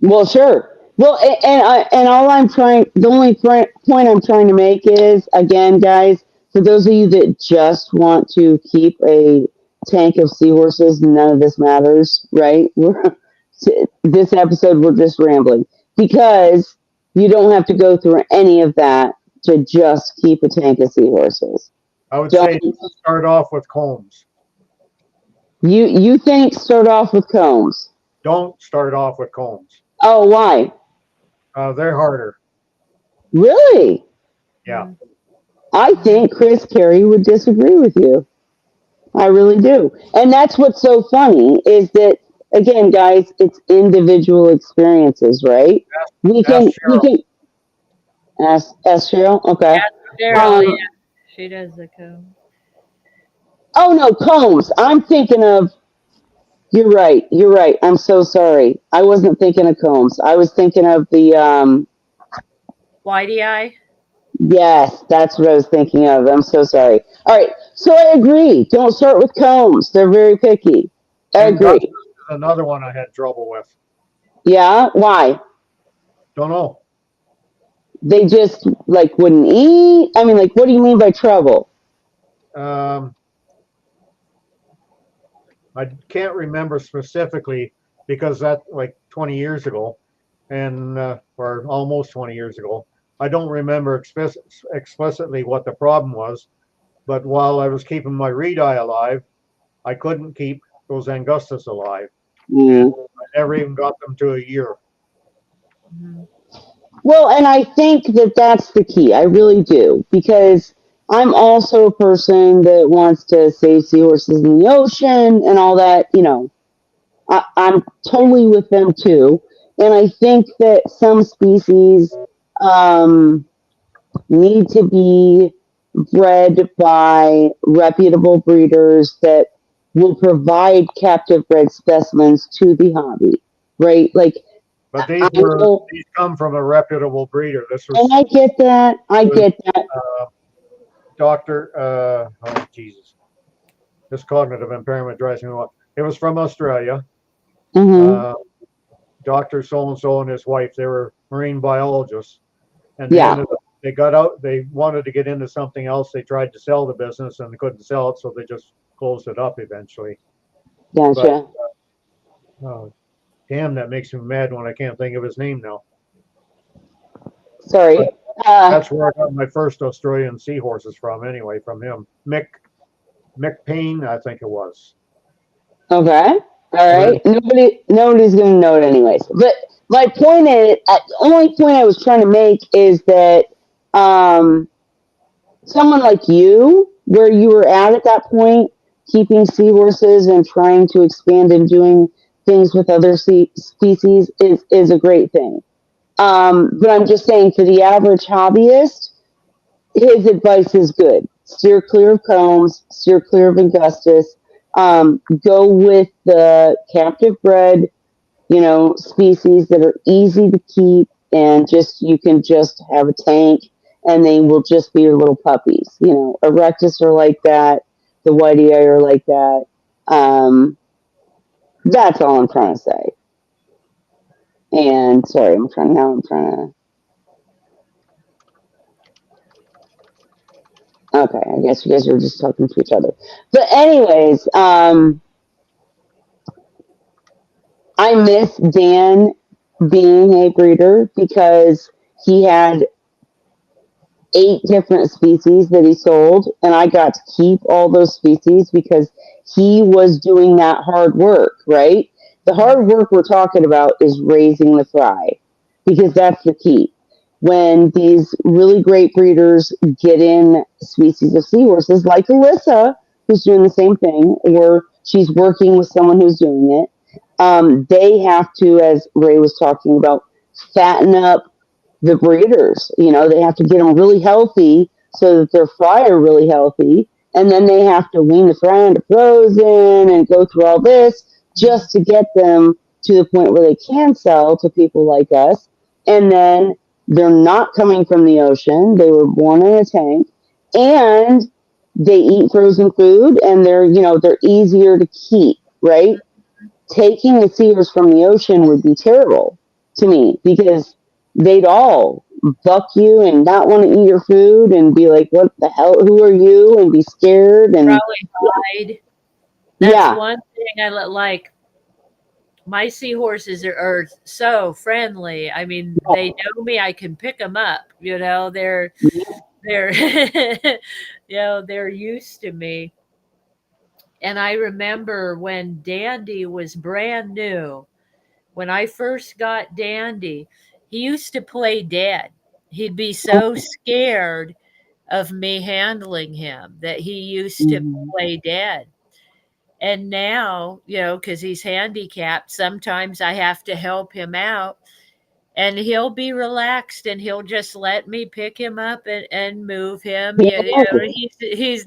Well, sure. Well, and all I'm trying, the only point I'm trying to make is, again, guys, for those of you that just want to keep a tank of seahorses, none of this matters, right? This episode, we're just rambling because you don't have to go through any of that to just keep a tank of seahorses. I would Don't say start off with combs. you think start off with combs? Don't start off with combs. Oh, why? They're harder. Really? Yeah. Mhm. I think Chris Carey would disagree with you. I really do. And that's what's so funny is that again, guys, it's individual experiences, right? Ask, We ask can we Cheryl. can ask Cheryl. Okay. Ask Cheryl. Um. Yeah, she does the code. Oh no, Combs. I'm thinking of. You're right. You're right. I'm so sorry. I wasn't thinking of Combs. I was thinking of the. Whitey eye. Yes, that's what I was thinking of. I'm so sorry. All right. So I agree. Don't start with Combs. They're very picky. I agree. Angustus is another one I had trouble with. Yeah. Why? Don't know. They just like wouldn't eat. I mean, like, what do you mean by trouble? Um, I can't remember specifically because that like 20 years ago, and or almost 20 years ago. I don't remember explicitly what the problem was, but while I was keeping my reed eye alive, I couldn't keep those angustus alive, and Mm. I never even got them to a year. Mhm. Well, and I think that that's the key. I really do because I'm also a person that wants to save seahorses in the ocean and all that. I'm totally with them too. And I think that some species um, need to be bred by reputable breeders that will provide captive bred specimens to the hobby, right? Like, But I know, these come from a reputable breeder. This and was I get that. I was get that. uh, Doctor. Oh Jesus, this cognitive impairment drives me wild. It was from Australia. Hmm. Uh, Doctor so and so and his wife. They were marine biologists, and they Yeah, ended up. They got out. They wanted to get into something else. They tried to sell the business and they couldn't sell it, so they just closed it up eventually. But gotcha. oh, damn, that makes me mad when I can't think of his name now. But Sorry. Uh, that's where I got my first Australian seahorses from. Anyway, from him, Mick Payne, I think it was. okay. All But right. Nobody's gonna know it anyways. But my point is, the only point I was trying to make is that um, someone like you, where you were at that point, keeping seahorses and trying to expand and doing things with other species is a great thing. But I'm just saying, for the average hobbyist, his advice is good. Steer clear of combs, steer clear of Augustus. Go with the captive bred, species that are easy to keep, and just you can just have a tank and they will just be your little puppies. Erectus are like that, the whitey eye are like that. Um, that's all I'm trying to say. And sorry, I'm trying to, okay, I guess you guys are just talking to each other. But anyways, I miss Dan being a breeder because he had 8 different species that he sold, and I got to keep all those species because he was doing that hard work, right? The hard work we're talking about is raising the fry because that's the key. When these really great breeders get in species of seahorses, like Alyssa, who's doing the same thing, or she's working with someone who's doing it, they have to, as Ray was talking about, fatten up the breeders. They have to get them really healthy so that their fry are really healthy. And then they have to wean the fry into frozen and go through all this just to get them to the point where they can sell to people like us. And then they're not coming from the ocean. They were born in a tank and they eat frozen food and they're easier to keep, right? Taking the seals from the ocean would be terrible to me because they'd all buck you and not want to eat your food and be like, "What the hell? Who are you?" and be scared and Probably hide. That's yeah, one thing I like. My seahorses are so friendly. I mean, they know me. I can pick them up. They're they're used to me. And I remember when Dandy was brand new, when I first got Dandy, he used to play dead. He'd be so scared of me handling him that he used to mhm, play dead. And now, because he's handicapped, sometimes I have to help him out and he'll be relaxed and he'll just let me pick him up and move him. yeah, He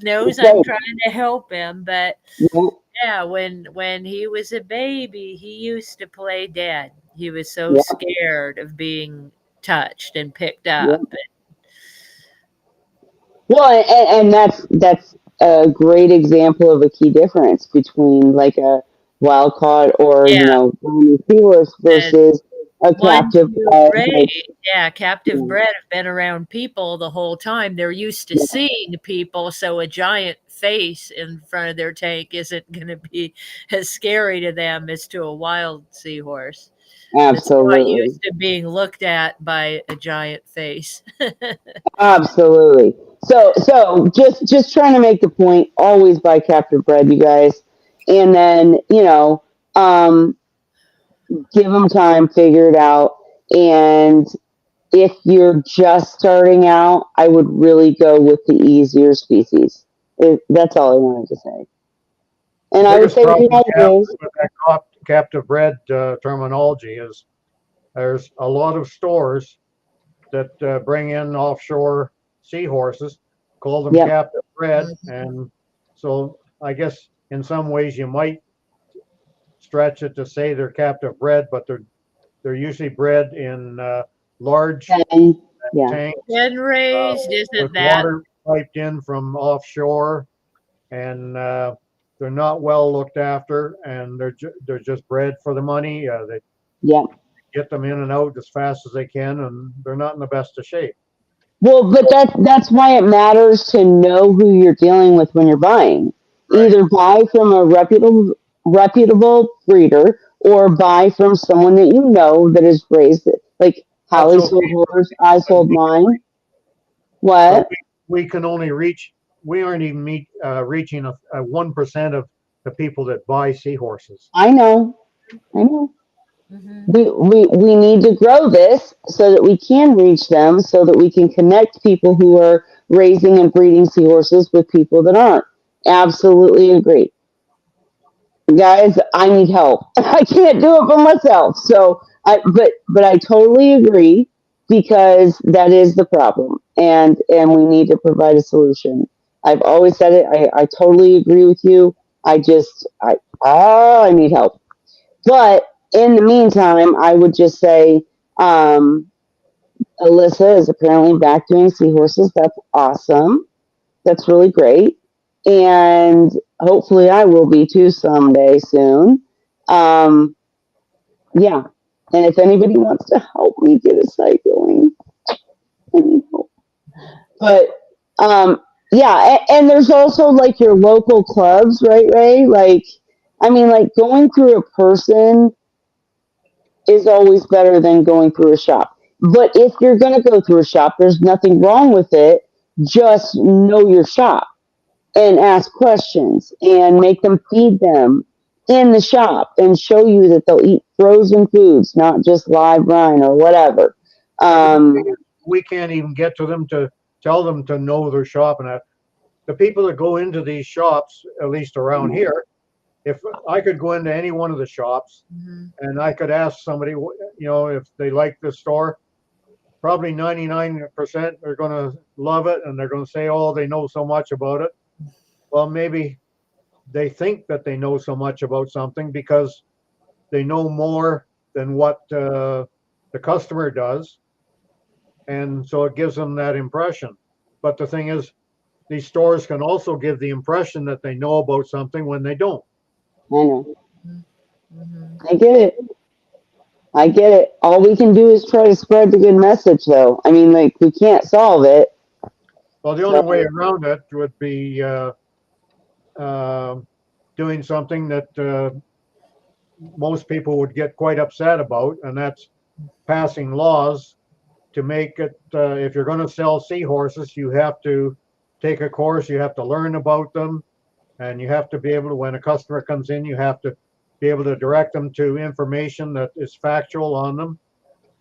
knows it's I'm like, trying to help him, but yeah, yeah, when he was a baby, he used to play dead. He was so yeah, scared of being touched and picked up. yeah. Well, and that's a great example of a key difference between like a wild caught or Yeah, brand seahorse and versus a ones captive you bred, like raise, yeah, captive yeah, bred have been around people the whole time. They're used to yeah, seeing people, so a giant face in front of their tank isn't going to be as scary to them as to a wild seahorse that's not absolutely. used to being looked at by a giant face. Absolutely. So just trying to make the point. Always buy captive bred, you guys, and then um, give them time, figure it out. And if you're just starting out, I would really go with the easier species. That's all I wanted to say. The And I would biggest say the problem you have holidays. with that captive bred terminology is there's a lot of stores that bring in offshore seahorses, call them Yep. captive bred, Mhm. and so I guess in some ways you might stretch it to say they're captive bred, but they're usually bred in large And yeah. tanks Pen raised, with isn't that? water piped in from offshore, and they're not well looked after, and they're just bred for the money. They Yep. get them in and out as fast as they can, and they're not in the best of shape. Well, but that's why it matters to know who you're dealing with when you're buying. Right. Either buy from a reputable breeder or buy from someone that you know that has raised it. Like That's Holly okay. sold hers, I sold mine. But What? we can only reach. We aren't even reaching a 1% of the people that buy seahorses. I know. I know. Mhm. We need to grow this so that we can reach them, so that we can connect people who are raising and breeding seahorses with people that aren't. Absolutely agree. Guys, I need help. I can't do it for myself. But I totally agree because that is the problem, and we need to provide a solution. I've always said it. I totally agree with you. I just I need help. But in the meantime, I would just say um, Alyssa is apparently back doing seahorses. That's awesome. That's really great. And hopefully I will be too someday soon. Um, yeah. And if anybody wants to help me get a site going, I need help. But um, yeah, and there's also like your local clubs, right, Ray? Like, I mean, like going through a person is always better than going through a shop. But if you're going to go through a shop, there's nothing wrong with it. Just know your shop and ask questions and make them feed them in the shop and show you that they'll eat frozen foods, not just live brine or whatever. Yeah, but the Um, thing is, we can't even get to them to tell them to know their shop. And the people that go into these shops, at least around here, if I could go into any one of the shops Mm-hmm. and I could ask somebody, if they like the store, probably 99% are going to love it and they're going to say, oh, they know so much about it. Well, maybe they think that they know so much about something because they know more than what the customer does. And so it gives them that impression. But the thing is, these stores can also give the impression that they know about something when they don't. I know. Mm-hmm. I get it. I get it. All we can do is try to spread the good message, though. I mean, like, we can't solve it. Well, the only So, way around it would be uh, doing something that most people would get quite upset about, and that's passing laws to make it. If you're going to sell seahorses, you have to take a course, you have to learn about them, and you have to be able to, when a customer comes in, you have to be able to direct them to information that is factual on them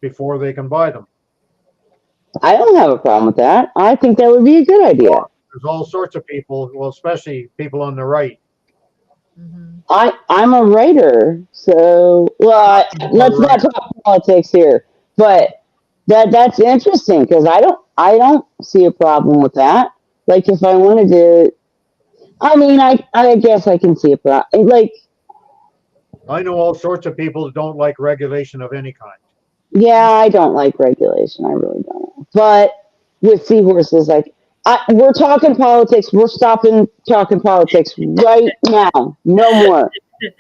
before they can buy them. I don't have a problem with that. I think that would be a good idea. There's all sorts of people, well, especially people on the right. Mm-hmm. I'm a writer, so let's Right. not talk politics here. But that's interesting because I don't see a problem with that. Like if I wanted to, I mean, I guess I can see a problem. Like I know all sorts of people that don't like regulation of any kind. yeah, I don't like regulation. I really don't. But with seahorses, like we're talking politics. We're stopping talking politics right now. No more.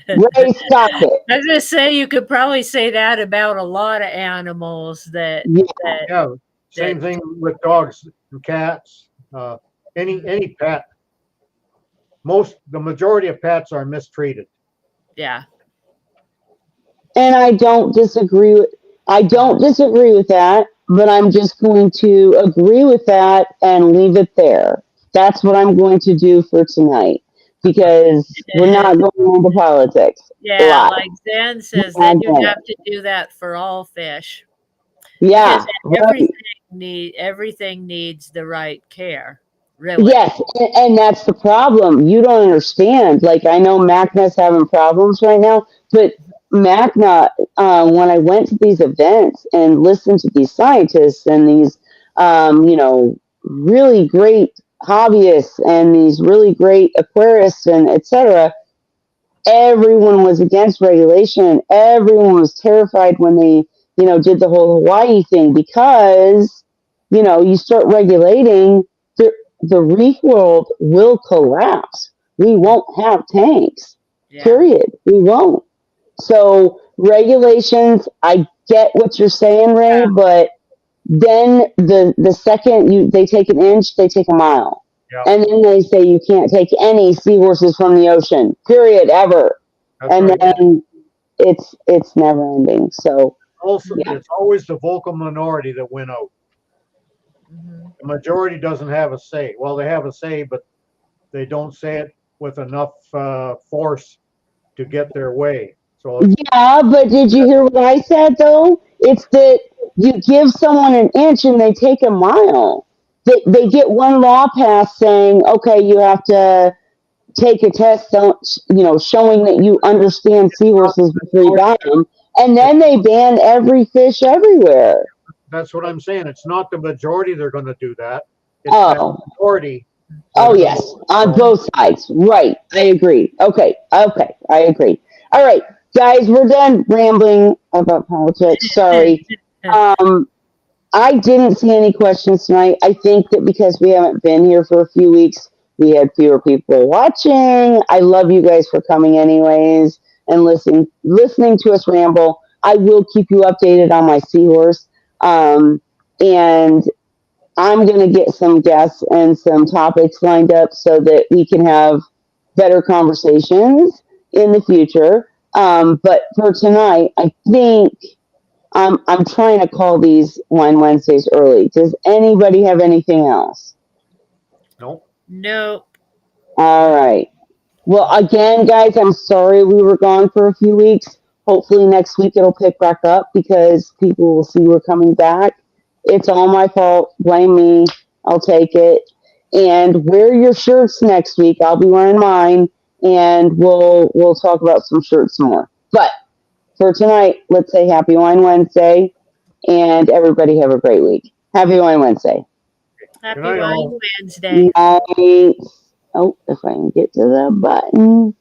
Ray, stop it. I was gonna say you could probably say that about a lot of animals that Yeah. that Yeah, that same thing with dogs and cats. Uh, any pet. The majority of pets are mistreated. yeah. And I don't disagree with that, but I'm just going to agree with that and leave it there. That's what I'm going to do for tonight because we're not going into politics Yeah, live. like Zen says, We're then not you doing have it. to do that for all fish because Yeah, right. everything needs the right care, really. Yes, and that's the problem. You don't understand. Like I know Macna's having problems right now, but Macna, when I went to these events and listened to these scientists and these, really great hobbyists and these really great aquarists and etc., everyone was against regulation. Everyone was terrified when they, did the whole Hawaii thing because, you start regulating, the, the reef world will collapse. We won't have tanks, Yeah. period. We won't. So, regulations, I get what you're saying, Ray, but then the second they take an inch, they take a mile. Yeah, And then they say you can't take any seahorses from the ocean, period, ever. that's And right. then it's never ending. So Also, yeah, it's always the vocal minority that win out. Hmm. The majority doesn't have a say. Well, they have a say, but they don't say it with enough force to get their way. So yeah, but did you hear what I said though? It's that you give someone an inch and they take a mile. They get one law passed saying, okay, you have to. take a test, showing that you understand It's not seahorses the before you buy majority. them, and then they ban every fish everywhere. That's what I'm saying. It's not the majority they're going to do that. It's that Oh, minority that oh are going to. yes, on So both sides. Right, I agree. Okay, okay, I agree. All right, guys, we're done rambling about politics. Sorry. Um, I didn't see any questions tonight. I think that because we haven't been here for a few weeks, we had fewer people watching. I love you guys for coming anyways and listening to us ramble. I will keep you updated on my seahorse. And I'm going to get some guests and some topics lined up so that we can have better conversations in the future. But for tonight, I think I'm trying to call these Wine Wednesdays early. Does anybody have anything else? no, Nope. All right. Well, again, guys, I'm sorry we were gone for a few weeks. Hopefully next week it'll pick back up because people will see we're coming back. It's all my fault. Blame me. I'll take it. And wear your shirts next week. I'll be wearing mine, and we'll talk about some shirts more. But for tonight, let's say Happy Wine Wednesday, and everybody have a great week. Happy Wine Wednesday. good Happy night, Wine all. Wednesday. Night. Oh, if I can get to the button.